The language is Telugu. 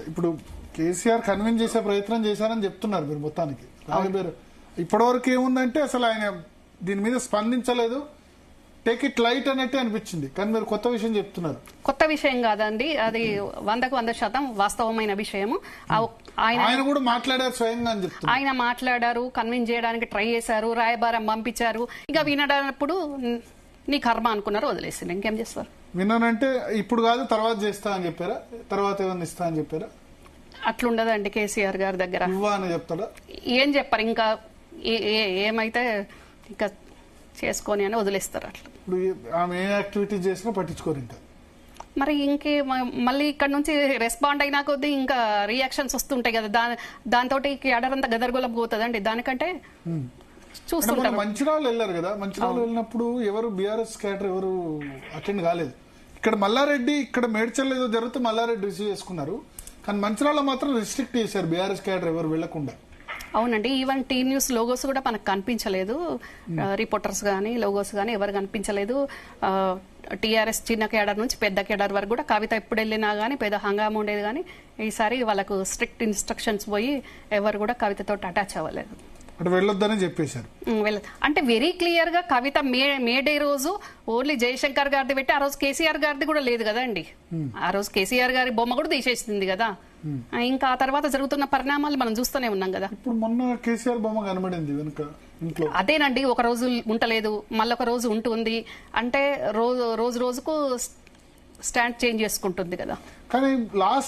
ఇప్పుడు కేసీఆర్ కన్విన్స్ చేసే ప్రయత్నం చేశారని చెప్తున్నారు మీరు మొత్తానికి. ఇప్పటివరకు ఏముందంటే అసలు ఆయన దీని మీద స్పందించలేదు, టేక్ ఇట్ లైట్ అన్నట్టే అనిపించింది. కానీ మీరు కొత్త విషయం చెప్తున్నారు. కొత్త విషయం కాదండి, అది 100% వాస్తవమైన విషయము. ఆయన కూడా మాట్లాడారు స్వయంగా అని చెప్తున్నారు. ఆయన మాట్లాడారు, కన్విన్స్ చేయడానికి ట్రై చేశారు, రాయబారం పంపించారు. ఇక వినడప్పుడు నీ కర్మ అనుకున్నారు, వదిలేసింది. ఇంకేం చేస్తారు? విన్నానంటే ఇప్పుడు కాదు తర్వాత చేస్తా అని చెప్పారా, తర్వాత ఏమన్నా ఇస్తా అని చెప్పారా? అట్లుండదండి కేసీఆర్ గారి దగ్గర. ఇవ్వా అని చెప్తాడా? ఏం చెప్పారు, ఇంకా ఏమైతే ఇంకా చేసుకొని అని వదిలేస్తారు. అట్లా ఇప్పుడు ఆమె ఏ యాక్టివిటీ చేసినా పట్టించుకోరు. ఇంకా మరి మళ్ళీ ఇక్కడ నుంచి రెస్పాండ్ అయినా కొద్దీ ఇంకా రియాక్షన్స్ వస్తుంటాయి కదా, దాంతో క్యాడర్ అంతా గదరగోళం పోతుందండి. దానికంటే చూస్తుంటారు. మంచిర్యాల వెళ్ళారు కదా, మంచిర్యాల వెళ్ళినప్పుడు ఎవరు బీఆర్ఎస్ క్యాడర్ ఎవరు అటెండ్ కాలేదు. ఇక్కడ మల్లారెడ్డి, ఇక్కడ మేడ్చల్ ఏదో జరిగితే మల్లారెడ్డి రిసీవ్ చేసుకున్నారు. కానీ మంచిర్యాల మాత్రం రిస్ట్రిక్ట్ చేశారు, బీఆర్ఎస్ క్యాడర్ ఎవరు వెళ్లకుండా. అవునండి, ఈవెన్ టీ న్యూస్ లోగోస్ కూడా మనకు కనిపించలేదు. రిపోర్టర్స్ కానీ లోగోస్ కానీ ఎవరు కనిపించలేదు. టీఆర్ఎస్ చిన్న కేడర్ నుంచి పెద్ద కేడర్ వరకు కూడా కవిత ఎప్పుడు వెళ్ళినా కానీ పెద్ద హంగామా ఉండేది. కానీ ఈసారి వాళ్ళకు స్ట్రిక్ట్ ఇన్స్ట్రక్షన్స్ పోయి ఎవరు కూడా కవితతో అటాచ్ అవ్వలేదు. వెళ్ళొద్దని చెప్పేశారు. అంటే వెరీ క్లియర్ గా కవిత మే డే రోజు ఓన్లీ జయశంకర్ గారిది పెట్టి, ఆ రోజు కేసీఆర్ గారిది కూడా లేదు కదా అండి. ఆ రోజు కేసీఆర్ గారి బొమ్మ కూడా తీసేసింది కదా. ఇంకా ఆ తర్వాత జరుగుతున్న పరిణామాలు మనం చూస్తూనే ఉన్నాం కదా. ఇప్పుడు మొన్న కేసీఆర్ బొమ్మ కనబడింది వెనుక ఇంట్లో. అదేనండి, ఒక రోజు ఉంటలేదు, మళ్ళీ ఒక రోజు ఉంటుంది. అంటే రోజు రోజుకు స్టాండ్ చేంజ్ చేసుకుంటుంది కదా. కానీ లాస్ట్